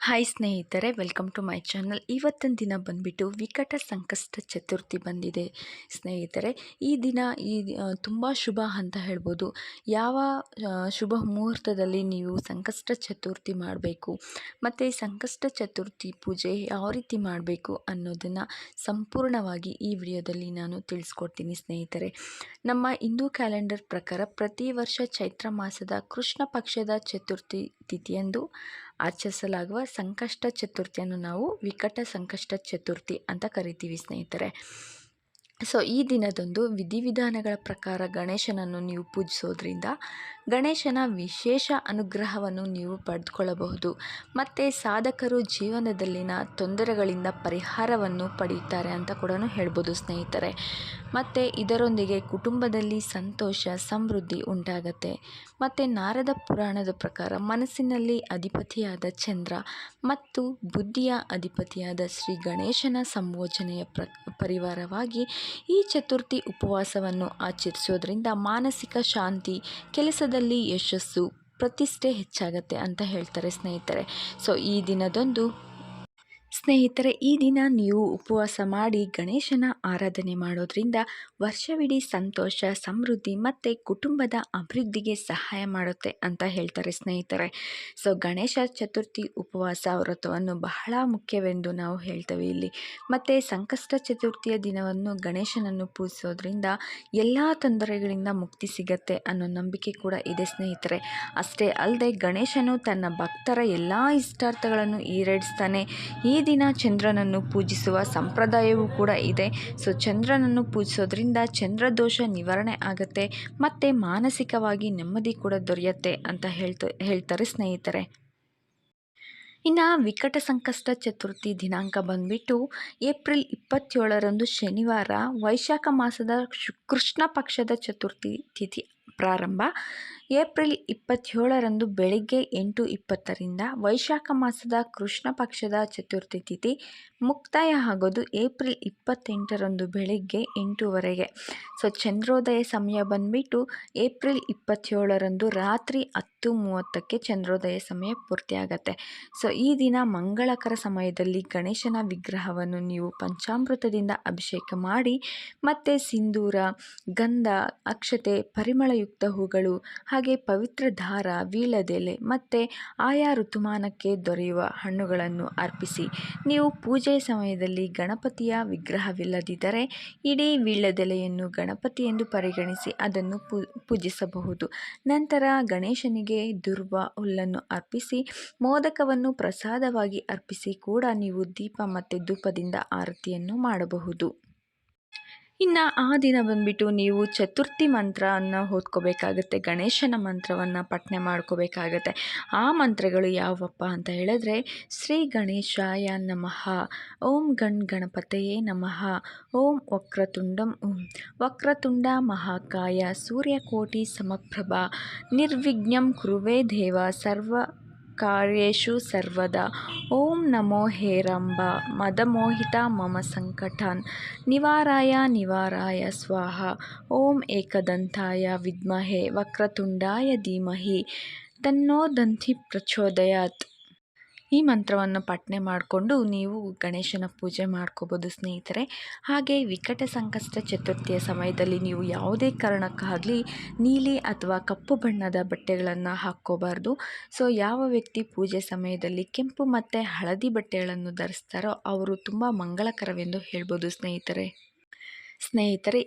Hi ಸ್ನೇಹಿತರೆ, welcome to my channel. ಇವತ್ತಿನ ದಿನ ಬಂದುಬಿಟ್ಟು ವಿಕಟ ಸಂಕಷ್ಟ ಚತುರ್ಥಿ ಬಂದಿದೆ ಸ್ನೇಹಿತರೆ. ಈ ದಿನ ತುಂಬ ಶುಭ ಅಂತ ಹೇಳ್ಬೋದು. ಯಾವ ಶುಭ ಮುಹೂರ್ತದಲ್ಲಿ ನೀವು ಸಂಕಷ್ಟ ಚತುರ್ಥಿ ಮಾಡಬೇಕು ಮತ್ತು ಸಂಕಷ್ಟ ಚತುರ್ಥಿ ಪೂಜೆ ಯಾವ ರೀತಿ ಮಾಡಬೇಕು ಅನ್ನೋದನ್ನು ಸಂಪೂರ್ಣವಾಗಿ ಈ ವಿಡಿಯೋದಲ್ಲಿ ನಾನು ತಿಳಿಸ್ಕೊಡ್ತೀನಿ ಸ್ನೇಹಿತರೆ. ನಮ್ಮ ಹಿಂದೂ ಕ್ಯಾಲೆಂಡರ್ ಪ್ರಕಾರ ಪ್ರತಿ ವರ್ಷ ಚೈತ್ರ ಮಾಸದ ಕೃಷ್ಣ ಪಕ್ಷದ ಚತುರ್ಥಿ ತಿಥಿಯಂದು ಆಚರಿಸಲಾಗುವ ಸಂಕಷ್ಟ ಚತುರ್ಥಿಯನ್ನು ನಾವು ವಿಕಟ ಸಂಕಷ್ಟ ಚತುರ್ಥಿ ಅಂತ ಕರಿತೀವಿ ಸ್ನೇಹಿತರೆ. ಸೊ ಈ ದಿನದಂದು ವಿಧಿವಿಧಾನಗಳ ಪ್ರಕಾರ ಗಣೇಶನನ್ನು ನೀವು ಪೂಜಿಸೋದ್ರಿಂದ ಗಣೇಶನ ವಿಶೇಷ ಅನುಗ್ರಹವನ್ನು ನೀವು ಪಡೆದುಕೊಳ್ಳಬಹುದು ಮತ್ತು ಸಾಧಕರು ಜೀವನದಲ್ಲಿನ ತೊಂದರೆಗಳಿಂದ ಪರಿಹಾರವನ್ನು ಪಡೆಯುತ್ತಾರೆ ಅಂತ ಕೂಡ ಹೇಳ್ಬೋದು ಸ್ನೇಹಿತರೆ. ಮತ್ತು ಇದರೊಂದಿಗೆ ಕುಟುಂಬದಲ್ಲಿ ಸಂತೋಷ ಸಮೃದ್ಧಿ ಉಂಟಾಗತ್ತೆ. ಮತ್ತು ನಾರದ ಪುರಾಣದ ಪ್ರಕಾರ ಮನಸ್ಸಿನಲ್ಲಿ ಅಧಿಪತಿಯಾದ ಚಂದ್ರ ಮತ್ತು ಬುದ್ಧಿಯ ಅಧಿಪತಿಯಾದ ಶ್ರೀ ಗಣೇಶನ ಸಂಯೋಜನೆಯ ಪರಿವಾರವಾಗಿ ಈ ಚತುರ್ಥಿ ಉಪವಾಸವನ್ನು ಆಚರಿಸೋದ್ರಿಂದ ಮಾನಸಿಕ ಶಾಂತಿ, ಕೆಲಸದಲ್ಲಿ ಯಶಸ್ಸು, ಪ್ರತಿಷ್ಠೆ ಹೆಚ್ಚಾಗತ್ತೆ ಅಂತ ಹೇಳ್ತಾರೆ ಸ್ನೇಹಿತರೆ. ಸೊ ಈ ದಿನ ನೀವು ಉಪವಾಸ ಮಾಡಿ ಗಣೇಶನ ಆರಾಧನೆ ಮಾಡೋದ್ರಿಂದ ವರ್ಷವಿಡೀ ಸಂತೋಷ, ಸಮೃದ್ಧಿ ಮತ್ತು ಕುಟುಂಬದ ಅಭಿವೃದ್ಧಿಗೆ ಸಹಾಯ ಮಾಡುತ್ತೆ ಅಂತ ಹೇಳ್ತಾರೆ ಸ್ನೇಹಿತರೆ. ಸೊ ಗಣೇಶ ಚತುರ್ಥಿ ಉಪವಾಸ ವ್ರತವನ್ನು ಬಹಳ ಮುಖ್ಯವೆಂದು ನಾವು ಹೇಳ್ತೇವೆ ಇಲ್ಲಿ. ಮತ್ತು ಸಂಕಷ್ಟ ಚತುರ್ಥಿಯ ದಿನವನ್ನು ಗಣೇಶನನ್ನು ಪೂಜಿಸೋದ್ರಿಂದ ಎಲ್ಲ ತೊಂದರೆಗಳಿಂದ ಮುಕ್ತಿ ಸಿಗತ್ತೆ ಅನ್ನೋ ನಂಬಿಕೆ ಕೂಡ ಇದೆ ಸ್ನೇಹಿತರೆ. ಅಷ್ಟೇ ಅಲ್ಲದೆ ಗಣೇಶನು ತನ್ನ ಭಕ್ತರ ಎಲ್ಲ ಇಷ್ಟಾರ್ಥಗಳನ್ನು ಈಡೇರಿಸ್ತಾನೆ. ಈ ದಿನ ಚಂದ್ರನನ್ನು ಪೂಜಿಸುವ ಸಂಪ್ರದಾಯವೂ ಕೂಡ ಇದೆ. ಸೊ ಚಂದ್ರನನ್ನು ಪೂಜಿಸೋದ್ರಿಂದ ಚಂದ್ರದೋಷ ನಿವಾರಣೆ ಆಗುತ್ತೆ ಮತ್ತು ಮಾನಸಿಕವಾಗಿ ನೆಮ್ಮದಿ ಕೂಡ ದೊರೆಯುತ್ತೆ ಅಂತ ಹೇಳ್ತಾರೆ ಸ್ನೇಹಿತರೆ. ಇನ್ನು ವಿಕಟ ಸಂಕಷ್ಟ ಚತುರ್ಥಿ ದಿನಾಂಕ ಬಂದುಬಿಟ್ಟು ಏಪ್ರಿಲ್ 27ರಂದು ಶನಿವಾರ, ವೈಶಾಖ ಮಾಸದ ಕೃಷ್ಣ ಪಕ್ಷದ ಚತುರ್ಥಿ ತಿಥಿ ಪ್ರಾರಂಭ ಏಪ್ರಿಲ್ 27ರಂದು ಬೆಳಿಗ್ಗೆ 8:20ರಿಂದ, ವೈಶಾಖ ಮಾಸದ ಕೃಷ್ಣ ಪಕ್ಷದ ಚತುರ್ಥಿ ತಿಥಿ ಮುಕ್ತಾಯ ಆಗೋದು ಏಪ್ರಿಲ್ 28ರಂದು ಬೆಳಿಗ್ಗೆ 8:00ವರೆಗೆ. ಸೊ ಚಂದ್ರೋದಯ ಸಮಯ ಬಂದುಬಿಟ್ಟು ಏಪ್ರಿಲ್ 27ರಂದು ರಾತ್ರಿ 10:30ಕ್ಕೆ ಚಂದ್ರೋದಯ ಸಮಯ ಪೂರ್ತಿ ಆಗುತ್ತೆ. ಸೊ ಈ ದಿನ ಮಂಗಳಕರ ಸಮಯದಲ್ಲಿ ಗಣೇಶನ ವಿಗ್ರಹವನ್ನು ನೀವು ಪಂಚಾಮೃತದಿಂದ ಅಭಿಷೇಕ ಮಾಡಿ ಮತ್ತು ಸಿಂಧೂರ, ಗಂಧ, ಅಕ್ಷತೆ, ಪರಿಮಳಯುಕ್ತ ಹೂಗಳು, ಹಾಗೆ ಪವಿತ್ರ ದಾರ, ವೀಳ್ಯದೆಲೆ ಮತ್ತು ಆಯಾ ಋತುಮಾನಕ್ಕೆ ದೊರೆಯುವ ಹಣ್ಣುಗಳನ್ನು ಅರ್ಪಿಸಿ. ನೀವು ಪೂಜೆ ಸಮಯದಲ್ಲಿ ಗಣಪತಿಯ ವಿಗ್ರಹವಿಲ್ಲದಿದ್ದರೆ ಇಡೀ ವೀಳ್ಯದೆಲೆಯನ್ನು ಗಣಪತಿ ಎಂದು ಪರಿಗಣಿಸಿ ಅದನ್ನು ಪೂಜಿಸಬಹುದು. ನಂತರ ಗಣೇಶನಿಗೆ ದುರ್ವ ಹುಲ್ಲನ್ನು ಅರ್ಪಿಸಿ ಮೋದಕವನ್ನು ಪ್ರಸಾದವಾಗಿ ಅರ್ಪಿಸಿ ಕೂಡ ನೀವು ದೀಪ ಮತ್ತು ಧೂಪದಿಂದ ಆರತಿಯನ್ನು ಮಾಡಬಹುದು. ಇನ್ನು ಆ ದಿನ ಬಂದುಬಿಟ್ಟು ನೀವು ಚತುರ್ಥಿ ಮಂತ್ರವನ್ನು ಓದ್ಕೋಬೇಕಾಗತ್ತೆ, ಗಣೇಶನ ಮಂತ್ರವನ್ನು ಪಠನೆ ಮಾಡ್ಕೋಬೇಕಾಗತ್ತೆ. ಆ ಮಂತ್ರಗಳು ಯಾವಪ್ಪ ಅಂತ ಹೇಳಿದ್ರೆ, ಶ್ರೀ ಗಣೇಶಾಯ ನಮಃ, ಓಂ ಗಣಪತಯೇ ನಮಃ, ಓಂ ವಕ್ರತುಂಡ ಮಹಾಕಾಯ ಸೂರ್ಯಕೋಟಿ ಸಮಪ್ರಭ ನಿರ್ವಿಘ್ನಂ ಕುರುವೆ ದೇವ ಕಾರ್ಯೇಷು ಸರ್ವದಾ, ಓಂ ನಮೋ ಹೇರಂಬ ಮದಮೋಹಿತ ಮಮ ಸಂಕಟಾನ್ ನಿವಾರಾಯ ಸ್ವಾಹ, ಓಂ ಏಕದಂತಾಯ ವಿದ್ಮಹೇ ವಕ್ರತುಂಡಾಯ ಧೀಮಹಿ ತನ್ನೋ ದಂತಿ ಪ್ರಚೋದಯಾತ್. ಈ ಮಂತ್ರವನ್ನು ಪಠನೆ ಮಾಡಿಕೊಂಡು ನೀವು ಗಣೇಶನ ಪೂಜೆ ಮಾಡ್ಕೋಬೋದು ಸ್ನೇಹಿತರೆ. ಹಾಗೆ ವಿಕಟ ಸಂಕಷ್ಟ ಚತುರ್ಥಿಯ ಸಮಯದಲ್ಲಿ ನೀವು ಯಾವುದೇ ಕಾರಣಕ್ಕಾಗಲಿ ನೀಲಿ ಅಥವಾ ಕಪ್ಪು ಬಣ್ಣದ ಬಟ್ಟೆಗಳನ್ನು ಹಾಕ್ಕೋಬಾರ್ದು. ಸೊ ಯಾವ ವ್ಯಕ್ತಿ ಪೂಜೆ ಸಮಯದಲ್ಲಿ ಕೆಂಪು ಮತ್ತು ಹಳದಿ ಬಟ್ಟೆಗಳನ್ನು ಧರಿಸ್ತಾರೋ ಅವರು ತುಂಬ ಮಂಗಳಕರವೆಂದು ಹೇಳ್ಬೋದು ಸ್ನೇಹಿತರೆ.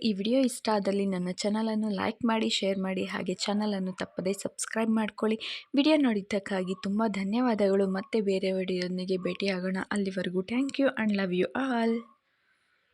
ಈ ವಿಡಿಯೋ ಇಷ್ಟ ಆದಲ್ಲಿ ನನ್ನ ಚಾನಲನ್ನು ಲೈಕ್ ಮಾಡಿ, ಶೇರ್ ಮಾಡಿ, ಹಾಗೆ ಚಾನಲನ್ನು ತಪ್ಪದೇ ಸಬ್ಸ್ಕ್ರೈಬ್ ಮಾಡ್ಕೊಳ್ಳಿ. ವಿಡಿಯೋ ನೋಡಿದ್ದಕ್ಕಾಗಿ ತುಂಬ ಧನ್ಯವಾದಗಳು. ಮತ್ತೆ ಬೇರೆ ವಿಡಿಯೋದೊಂದಿಗೆ ಭೇಟಿಯಾಗೋಣ. ಅಲ್ಲಿವರೆಗೂ thank you and love you all.